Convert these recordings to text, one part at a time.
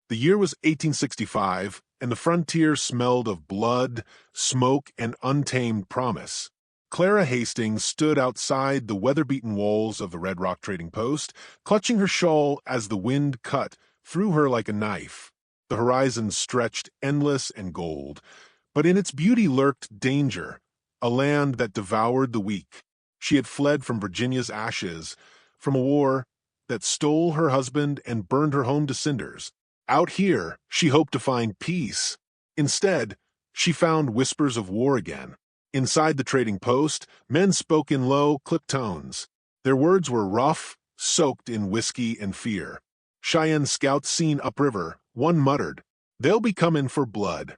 The year was 1865, and the frontier smelled of blood, smoke, and untamed promise. Clara Hastings stood outside the weather-beaten walls of the Red Rock Trading Post, clutching her shawl as the wind cut through her like a knife. The horizon stretched endless and gold, but in its beauty lurked danger, a land that devoured the weak. She had fled from Virginia's ashes, from a war that stole her husband and burned her home to cinders. Out here, she hoped to find peace. Instead, she found whispers of war again. Inside the trading post, men spoke in low, clipped tones. Their words were rough, soaked in whiskey and fear. Cheyenne scouts seen upriver, one muttered, "They'll be comin' for blood."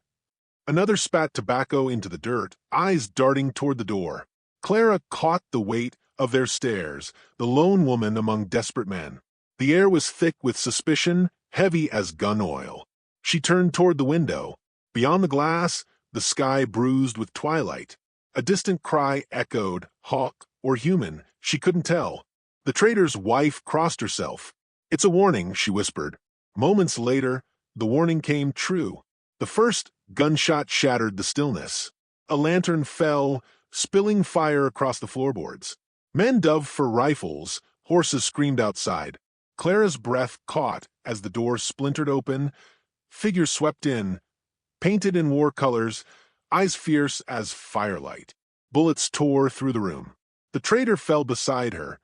Another spat tobacco into the dirt, eyes darting toward the door. Clara caught the weight of their stares, the lone woman among desperate men. The air was thick with suspicion, heavy as gun oil. She turned toward the window. Beyond the glass, the sky bruised with twilight. A distant cry echoed, hawk or human, she couldn't tell. The trader's wife crossed herself. "It's a warning," she whispered. Moments later, the warning came true. The first gunshot shattered the stillness. A lantern fell, spilling fire across the floorboards. Men dove for rifles, horses screamed outside. Clara's breath caught as the door splintered open. Figures swept in, painted in war colors, eyes fierce as firelight. Bullets tore through the room. The trader fell beside her,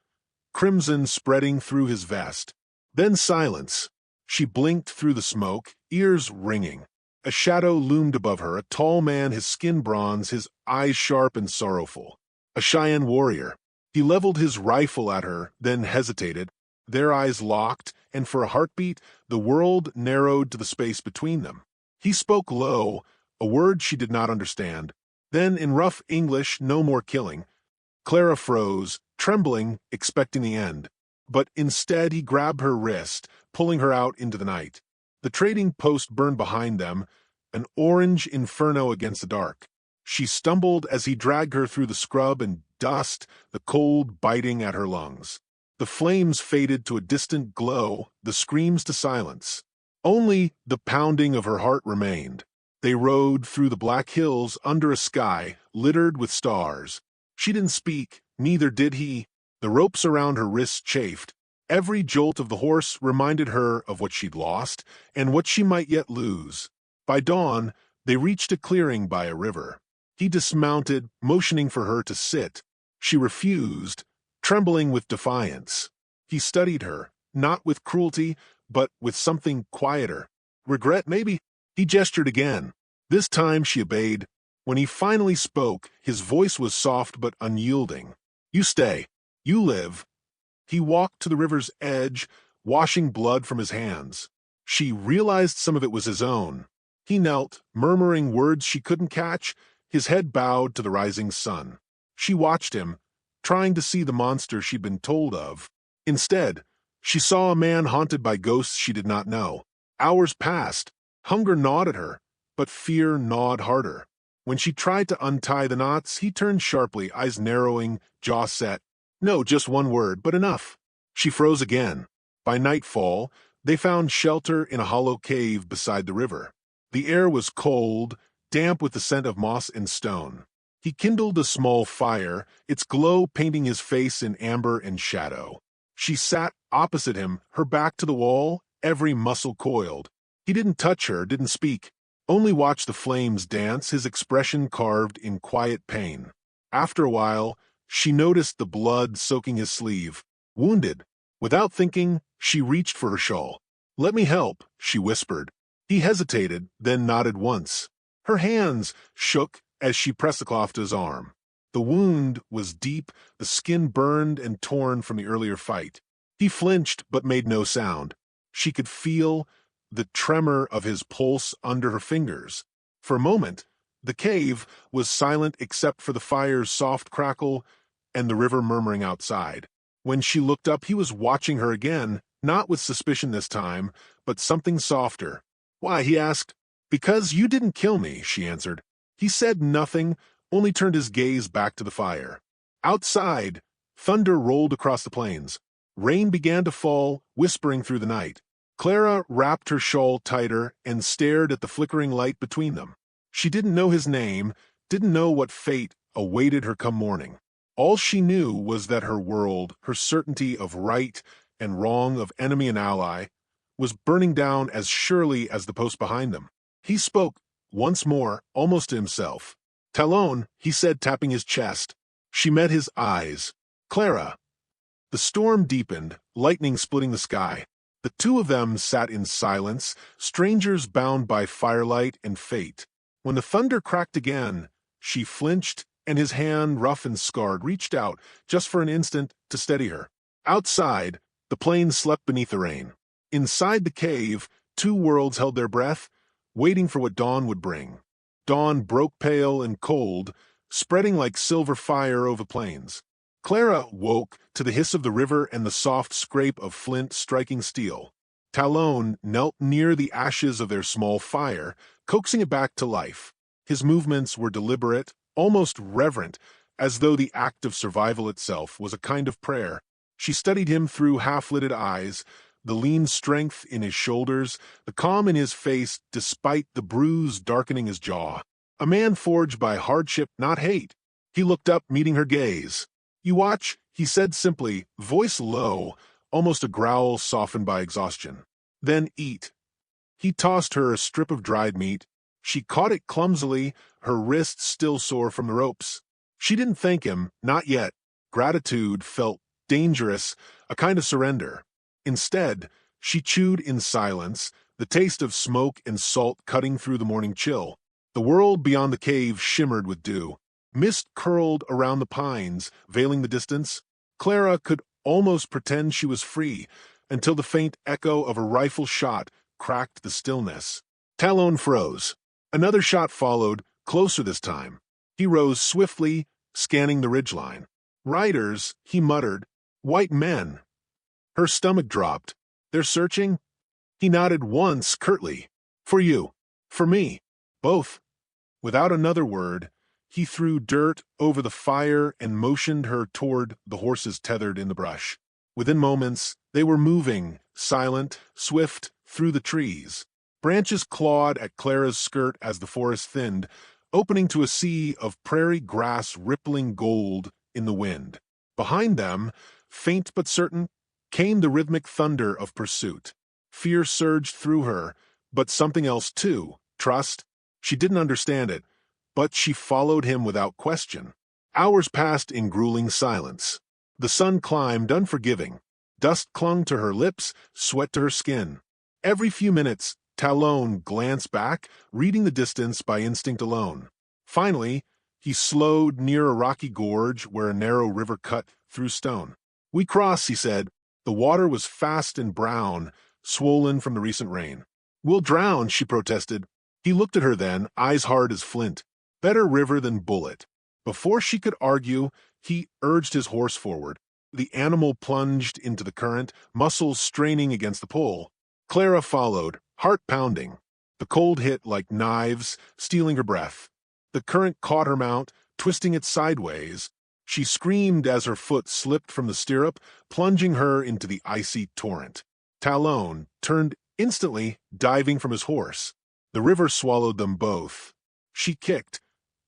crimson spreading through his vest. Then silence. She blinked through the smoke, ears ringing. A shadow loomed above her, a tall man, his skin bronze, his eyes sharp and sorrowful. A Cheyenne warrior. He leveled his rifle at her, then hesitated. Their eyes locked, and for a heartbeat, the world narrowed to the space between them. He spoke low, a word she did not understand. Then, in rough English, "No more killing." Clara froze, trembling, expecting the end. But instead he grabbed her wrist, pulling her out into the night. The trading post burned behind them, an orange inferno against the dark. She stumbled as he dragged her through the scrub and dust, the cold biting at her lungs. The flames faded to a distant glow, the screams to silence. Only the pounding of her heart remained. They rode through the black hills under a sky littered with stars. She didn't speak, neither did he. The ropes around her wrists chafed. Every jolt of the horse reminded her of what she'd lost and what she might yet lose. By dawn, they reached a clearing by a river. He dismounted, motioning for her to sit. She refused, trembling with defiance. He studied her, not with cruelty, but with something quieter. Regret, maybe? He gestured again. This time she obeyed. When he finally spoke, his voice was soft but unyielding. "You stay. You live." He walked to the river's edge, washing blood from his hands. She realized some of it was his own. He knelt, murmuring words she couldn't catch, his head bowed to the rising sun. She watched him, trying to see the monster she'd been told of. Instead, she saw a man haunted by ghosts she did not know. Hours passed. Hunger gnawed at her, but fear gnawed harder. When she tried to untie the knots, he turned sharply, eyes narrowing, jaw set. No, just one word, but enough. She froze again. By nightfall, they found shelter in a hollow cave beside the river. The air was cold, damp with the scent of moss and stone. He kindled a small fire, its glow painting his face in amber and shadow. She sat opposite him, her back to the wall, every muscle coiled. He didn't touch her, didn't speak, only watched the flames dance, his expression carved in quiet pain. After a while, she noticed the blood soaking his sleeve. Wounded. Without thinking, she reached for her shawl. "Let me help," she whispered. He hesitated, then nodded once. Her hands shook as she pressed the cloth to his arm. The wound was deep, the skin burned and torn from the earlier fight. He flinched but made no sound. She could feel the tremor of his pulse under her fingers. For a moment, the cave was silent except for the fire's soft crackle and the river murmuring outside. When she looked up, he was watching her again, not with suspicion this time, but something softer. "Why?" he asked. "Because you didn't kill me," she answered. He said nothing, only turned his gaze back to the fire. Outside, thunder rolled across the plains. Rain began to fall, whispering through the night. Clara wrapped her shawl tighter and stared at the flickering light between them. She didn't know his name, didn't know what fate awaited her come morning. All she knew was that her world, her certainty of right and wrong, of enemy and ally, was burning down as surely as the post behind them. He spoke, once more, almost to himself. "Talon," he said, tapping his chest. She met his eyes. "Clara." The storm deepened, lightning splitting the sky. The two of them sat in silence, strangers bound by firelight and fate. When the thunder cracked again, she flinched, and his hand, rough and scarred, reached out, just for an instant, to steady her. Outside, the plain slept beneath the rain. Inside the cave, two worlds held their breath, waiting for what dawn would bring. Dawn broke pale and cold, spreading like silver fire over plains. Clara woke to the hiss of the river and the soft scrape of flint striking steel. Talon knelt near the ashes of their small fire, coaxing it back to life. His movements were deliberate, almost reverent, as though the act of survival itself was a kind of prayer. She studied him through half-lidded eyes, the lean strength in his shoulders, the calm in his face despite the bruise darkening his jaw. A man forged by hardship, not hate. He looked up, meeting her gaze. "You watch," he said simply, voice low, almost a growl softened by exhaustion. "Then eat." He tossed her a strip of dried meat. She caught it clumsily, her wrists still sore from the ropes. She didn't thank him, not yet. Gratitude felt dangerous, a kind of surrender. Instead, she chewed in silence, the taste of smoke and salt cutting through the morning chill. The world beyond the cave shimmered with dew. Mist curled around the pines, veiling the distance. Clara could almost pretend she was free, until the faint echo of a rifle shot cracked the stillness. Talon froze. Another shot followed, closer this time. He rose swiftly, scanning the ridgeline. "Riders," he muttered. "White men." Her stomach dropped. "They're searching?" He nodded once, curtly. "For you. For me. Both." Without another word, he threw dirt over the fire and motioned her toward the horses tethered in the brush. Within moments, they were moving, silent, swift, through the trees. Branches clawed at Clara's skirt as the forest thinned, opening to a sea of prairie grass rippling gold in the wind. Behind them, faint but certain, came the rhythmic thunder of pursuit. Fear surged through her, but something else too, trust. She didn't understand it, but she followed him without question. Hours passed in grueling silence. The sun climbed, unforgiving. Dust clung to her lips, sweat to her skin. Every few minutes, Talon glanced back, reading the distance by instinct alone. Finally, he slowed near a rocky gorge where a narrow river cut through stone. "We cross," he said. The water was fast and brown, swollen from the recent rain. "We'll drown," she protested. He looked at her then, eyes hard as flint. Better river than bullet. Before she could argue, he urged his horse forward. The animal plunged into the current, muscles straining against the pull. Clara followed, heart pounding. The cold hit like knives, stealing her breath. The current caught her mount, twisting it sideways. She screamed as her foot slipped from the stirrup, plunging her into the icy torrent. Talon turned instantly, diving from his horse. The river swallowed them both. She kicked,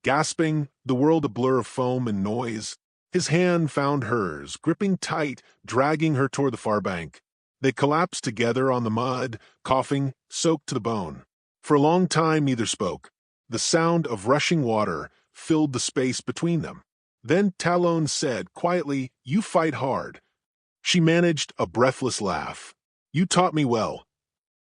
gasping, the world a blur of foam and noise. His hand found hers, gripping tight, dragging her toward the far bank. They collapsed together on the mud, coughing, soaked to the bone. For a long time neither spoke. The sound of rushing water filled the space between them. Then Talon said quietly, "You fight hard." She managed a breathless laugh. "You taught me well."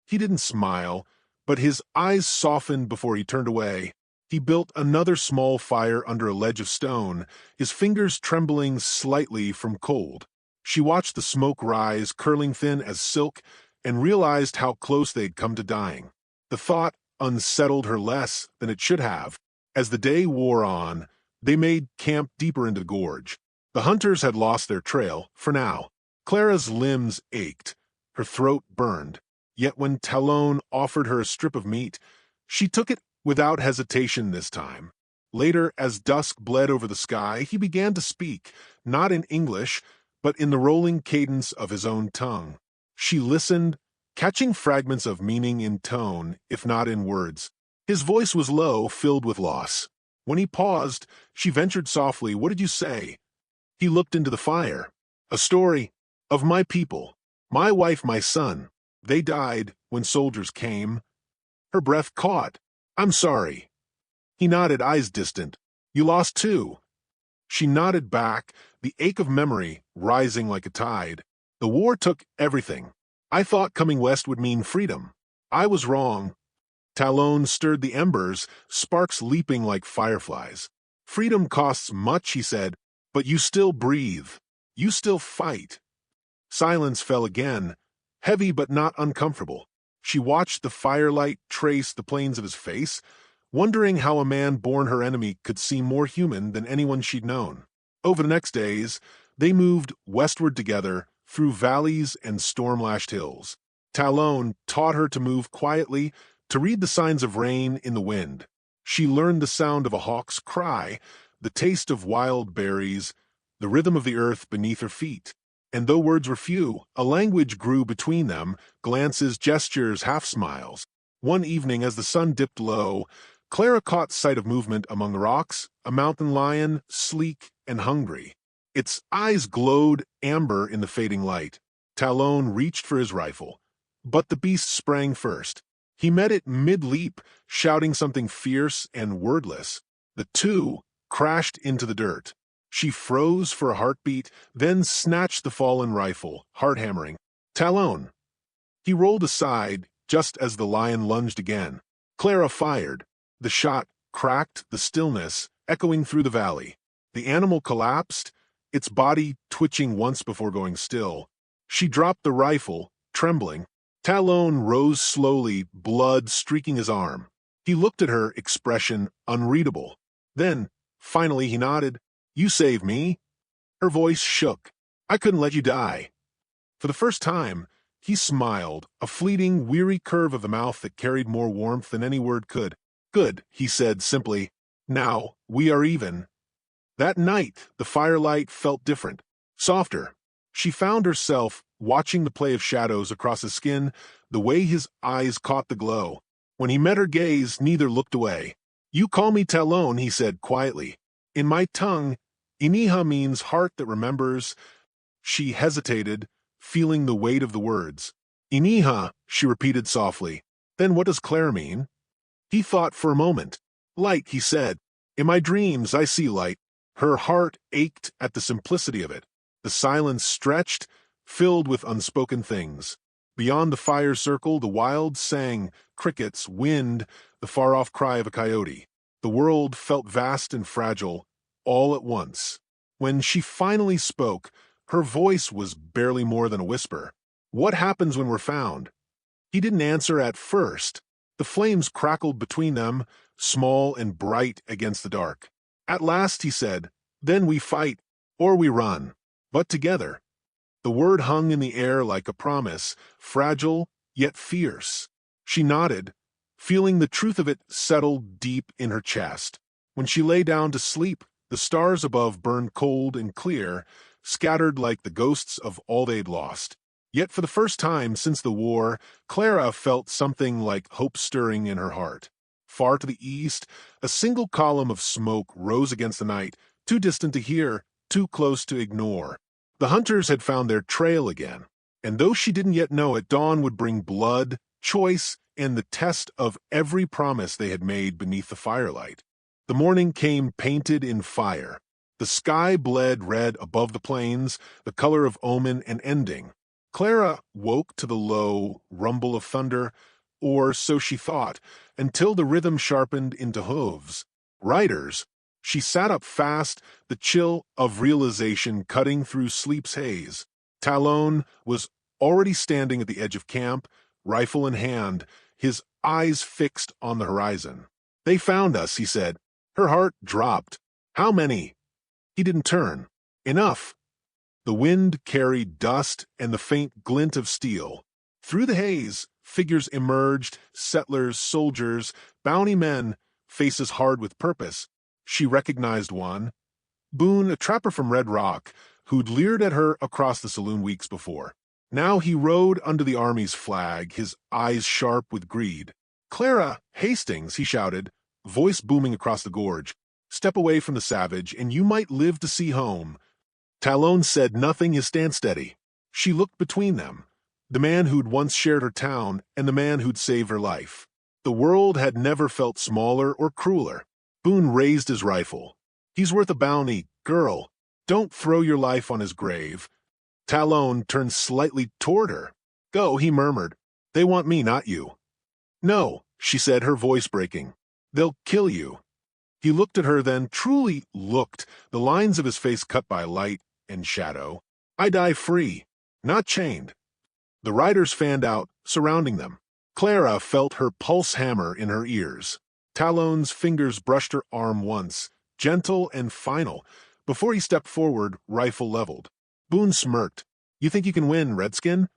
He didn't smile, but his eyes softened before he turned away. He built another small fire under a ledge of stone, his fingers trembling slightly from cold. She watched the smoke rise, curling thin as silk, and realized how close they'd come to dying. The thought unsettled her less than it should have. As the day wore on, they made camp deeper into the gorge. The hunters had lost their trail, for now. Clara's limbs ached, her throat burned. Yet when Talon offered her a strip of meat, she took it without hesitation this time. Later, as dusk bled over the sky, he began to speak, not in English, but in the rolling cadence of his own tongue. She listened, catching fragments of meaning in tone, if not in words. His voice was low, filled with loss. When he paused, she ventured softly, "What did you say?" He looked into the fire. "A story of my people, my wife, my son. They died when soldiers came." Her breath caught. "I'm sorry." He nodded, eyes distant. "You lost too." She nodded back, the ache of memory rising like a tide. "The war took everything. I thought coming west would mean freedom. I was wrong." Talon stirred the embers, sparks leaping like fireflies. "Freedom costs much," he said, "but you still breathe. You still fight." Silence fell again, heavy but not uncomfortable. She watched the firelight trace the planes of his face, wondering how a man born her enemy could seem more human than anyone she'd known. Over the next days, they moved westward together through valleys and storm-lashed hills. Talon taught her to move quietly, to read the signs of rain in the wind. She learned the sound of a hawk's cry, the taste of wild berries, the rhythm of the earth beneath her feet. And though words were few, a language grew between them, glances, gestures, half-smiles. One evening, as the sun dipped low, Clara caught sight of movement among the rocks, a mountain lion, sleek and hungry. Its eyes glowed amber in the fading light. Talon reached for his rifle, but the beast sprang first. He met it mid-leap, shouting something fierce and wordless. The two crashed into the dirt. She froze for a heartbeat, then snatched the fallen rifle, heart-hammering. "Talon!" He rolled aside just as the lion lunged again. Clara fired. The shot cracked the stillness, echoing through the valley. The animal collapsed, its body twitching once before going still. She dropped the rifle, trembling. Talon rose slowly, blood streaking his arm. He looked at her, expression unreadable. Then, finally, he nodded. "You saved me." Her voice shook. "I couldn't let you die." For the first time, he smiled, a fleeting, weary curve of the mouth that carried more warmth than any word could. "Good," he said simply. "Now, we are even." That night, the firelight felt different, softer. She found herself watching the play of shadows across his skin, the way his eyes caught the glow. When he met her gaze, neither looked away. "You call me Talon," he said quietly. "In my tongue, Iniha means heart that remembers." She hesitated, feeling the weight of the words. "Iniha," she repeated softly. "Then what does Claire mean?" He thought for a moment. "Light," he said. "In my dreams, I see light." Her heart ached at the simplicity of it. The silence stretched, filled with unspoken things. Beyond the fire circle, the wild sang, crickets, wind, the far-off cry of a coyote. The world felt vast and fragile, all at once. When she finally spoke, her voice was barely more than a whisper. "What happens when we're found?" He didn't answer at first. The flames crackled between them, small and bright against the dark. At last he said, "Then we fight, or we run, but together." The word hung in the air like a promise, fragile yet fierce. She nodded, feeling the truth of it settle deep in her chest. When she lay down to sleep, the stars above burned cold and clear, scattered like the ghosts of all they'd lost. Yet for the first time since the war, Clara felt something like hope stirring in her heart. Far to the east, a single column of smoke rose against the night, too distant to hear, too close to ignore. The hunters had found their trail again, and though she didn't yet know it, dawn would bring blood, choice, and the test of every promise they had made beneath the firelight. The morning came painted in fire. The sky bled red above the plains, the color of omen and ending. Clara woke to the low rumble of thunder, or so she thought, until the rhythm sharpened into hooves. Riders! She sat up fast, the chill of realization cutting through sleep's haze. Talon was already standing at the edge of camp, rifle in hand, his eyes fixed on the horizon. "They found us," he said. Her heart dropped. "How many?" He didn't turn. "Enough." The wind carried dust and the faint glint of steel. Through the haze, figures emerged, settlers, soldiers, bounty men, faces hard with purpose. She recognized one. Boone, a trapper from Red Rock, who'd leered at her across the saloon weeks before. Now he rode under the army's flag, his eyes sharp with greed. "Clara Hastings," he shouted, voice booming across the gorge. "Step away from the savage, and you might live to see home." Talon said nothing, his stance steady. She looked between them, the man who'd once shared her town and the man who'd saved her life. The world had never felt smaller or crueler. Boone raised his rifle. "He's worth a bounty, girl. Don't throw your life on his grave." Talon turned slightly toward her. "Go," he murmured. "They want me, not you." "No," she said, her voice breaking. "They'll kill you." He looked at her then, truly looked, the lines of his face cut by light and shadow. "I die free, not chained." The riders fanned out, surrounding them. Clara felt her pulse hammer in her ears. Talon's fingers brushed her arm once, gentle and final, before he stepped forward, rifle leveled. Boone smirked. "You think you can win, Redskin?"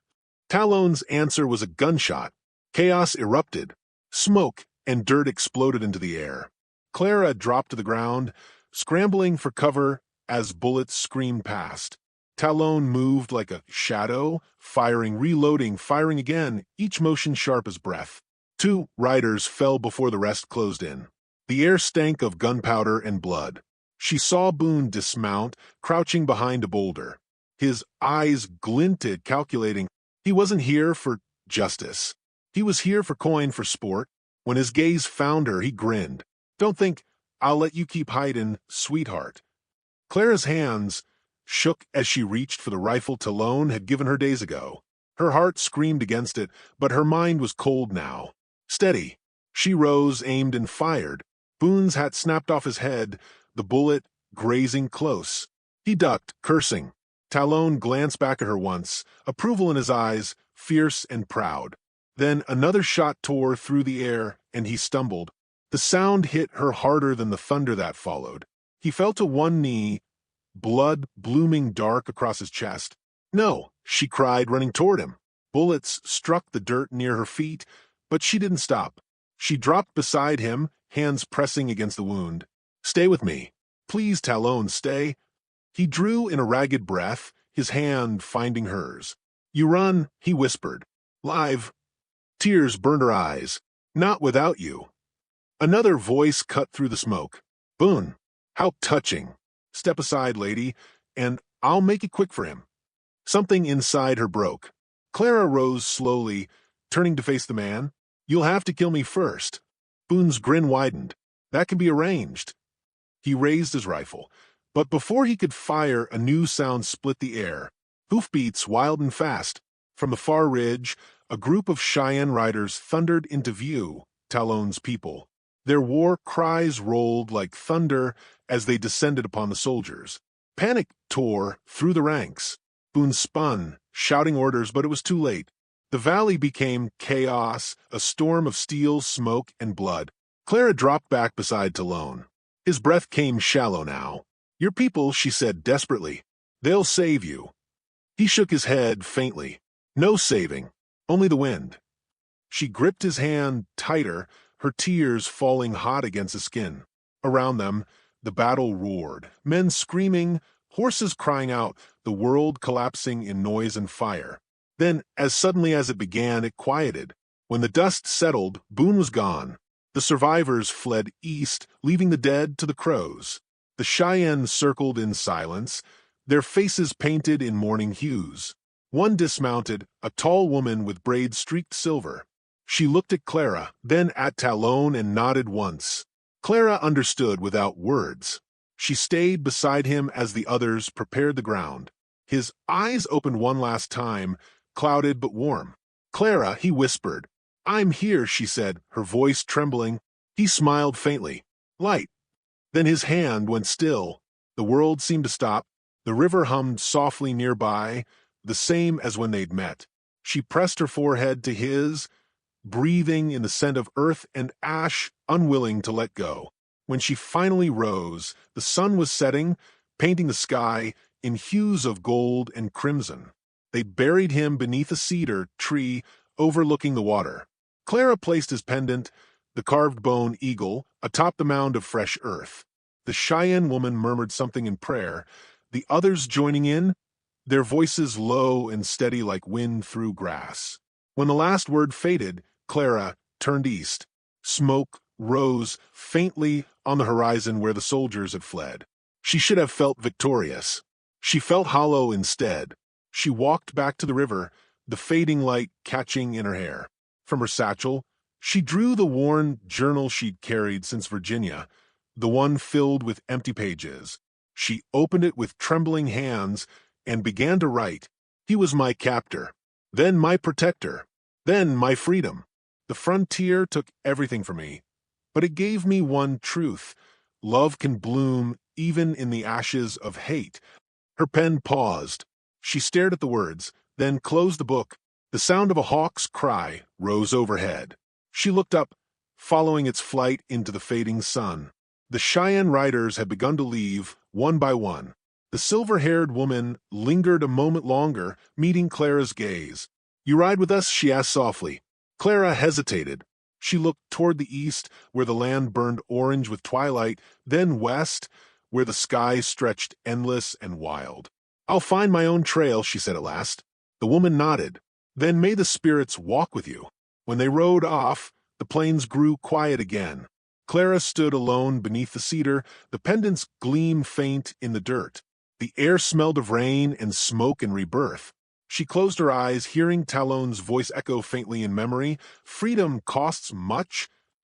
Talon's answer was a gunshot. Chaos erupted. Smoke and dirt exploded into the air. Clara dropped to the ground, scrambling for cover as bullets screamed past. Talon moved like a shadow, firing, reloading, firing again, each motion sharp as breath. 2 riders fell before the rest closed in. The air stank of gunpowder and blood. She saw Boone dismount, crouching behind a boulder. His eyes glinted, calculating. He wasn't here for justice. He was here for coin, for sport. When his gaze found her, he grinned. "Don't think I'll let you keep hiding, sweetheart." Clara's hands shook as she reached for the rifle Talon had given her days ago. Her heart screamed against it, but her mind was cold now. Steady. She rose, aimed, and fired. Boone's hat snapped off his head, the bullet grazing close. He ducked, cursing. Talon glanced back at her once, approval in his eyes, fierce and proud. Then another shot tore through the air, and he stumbled. The sound hit her harder than the thunder that followed. He fell to one knee, blood blooming dark across his chest. "No," she cried, running toward him. Bullets struck the dirt near her feet, but she didn't stop. She dropped beside him, hands pressing against the wound. "Stay with me. Please, Talon, stay." He drew in a ragged breath, his hand finding hers. "You run," he whispered. "Live." Tears burned her eyes. "Not without you." Another voice cut through the smoke. "Boone, how touching. Step aside, lady, and I'll make it quick for him." Something inside her broke. Clara rose slowly, turning to face the man. "You'll have to kill me first." Boone's grin widened. "That can be arranged." He raised his rifle, but before he could fire, a new sound split the air. Hoofbeats wild and fast. From the far ridge, a group of Cheyenne riders thundered into view, Talon's people. Their war cries rolled like thunder as they descended upon the soldiers. Panic tore through the ranks. Boone spun, shouting orders, but it was too late. The valley became chaos, a storm of steel, smoke, and blood. Clara dropped back beside Talon. His breath came shallow now. "Your people," she said desperately. "They'll save you." He shook his head faintly. "No saving, only the wind." She gripped his hand tighter, her tears falling hot against his skin. Around them, the battle roared, men screaming, horses crying out, the world collapsing in noise and fire. Then, as suddenly as it began, it quieted. When the dust settled, Boone was gone. The survivors fled east, leaving the dead to the crows. The Cheyenne circled in silence, their faces painted in mourning hues. One dismounted, a tall woman with braids streaked silver. She looked at Clara, then at Talon, and nodded once. Clara understood without words. She stayed beside him as the others prepared the ground. His eyes opened one last time, clouded but warm. "Clara," he whispered. "I'm here," she said, her voice trembling. He smiled faintly. "Light." Then his hand went still. The world seemed to stop. The river hummed softly nearby, the same as when they'd met. She pressed her forehead to his, breathing in the scent of earth and ash, unwilling to let go. When she finally rose, the sun was setting, painting the sky in hues of gold and crimson. They buried him beneath a cedar tree overlooking the water. Clara placed his pendant, the carved bone eagle, atop the mound of fresh earth. The Cheyenne woman murmured something in prayer, the others joining in. their voices low and steady like wind through grass. When the last word faded, Clara turned east. Smoke rose faintly on the horizon where the soldiers had fled. She should have felt victorious. She felt hollow instead. She walked back to the river, the fading light catching in her hair. From her satchel, she drew the worn journal she'd carried since Virginia, the one filled with empty pages. She opened it with trembling hands and began to write. He was my captor, then my protector, then my freedom. The frontier took everything from me, but it gave me one truth. Love can bloom even in the ashes of hate. Her pen paused. She stared at the words, then closed the book. The sound of a hawk's cry rose overhead. She looked up, following its flight into the fading sun. The Cheyenne riders had begun to leave, one by one. The silver-haired woman lingered a moment longer, meeting Clara's gaze. "You ride with us?" she asked softly. Clara hesitated. She looked toward the east, where the land burned orange with twilight, then west, where the sky stretched endless and wild. "I'll find my own trail," she said at last. The woman nodded. "Then may the spirits walk with you." When they rode off, the plains grew quiet again. Clara stood alone beneath the cedar, the pendants gleamed faint in the dirt. The air smelled of rain and smoke and rebirth. She closed her eyes, hearing Talon's voice echo faintly in memory. Freedom costs much.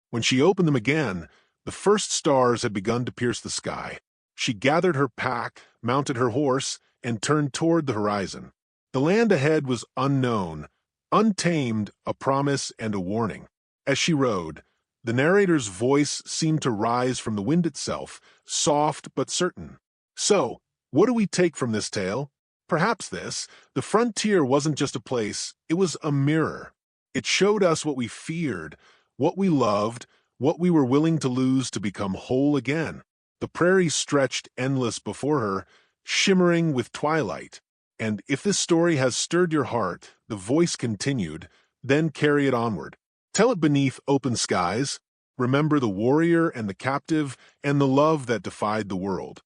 When she opened them again, the first stars had begun to pierce the sky. She gathered her pack, mounted her horse, and turned toward the horizon. The land ahead was unknown, untamed, a promise and a warning. As she rode, the narrator's voice seemed to rise from the wind itself, soft but certain. So, what do we take from this tale? Perhaps this: the frontier wasn't just a place, it was a mirror. It showed us what we feared, what we loved, what we were willing to lose to become whole again. The prairie stretched endless before her, shimmering with twilight. And if this story has stirred your heart, the voice continued, then carry it onward. Tell it beneath open skies. Remember the warrior and the captive and the love that defied the world.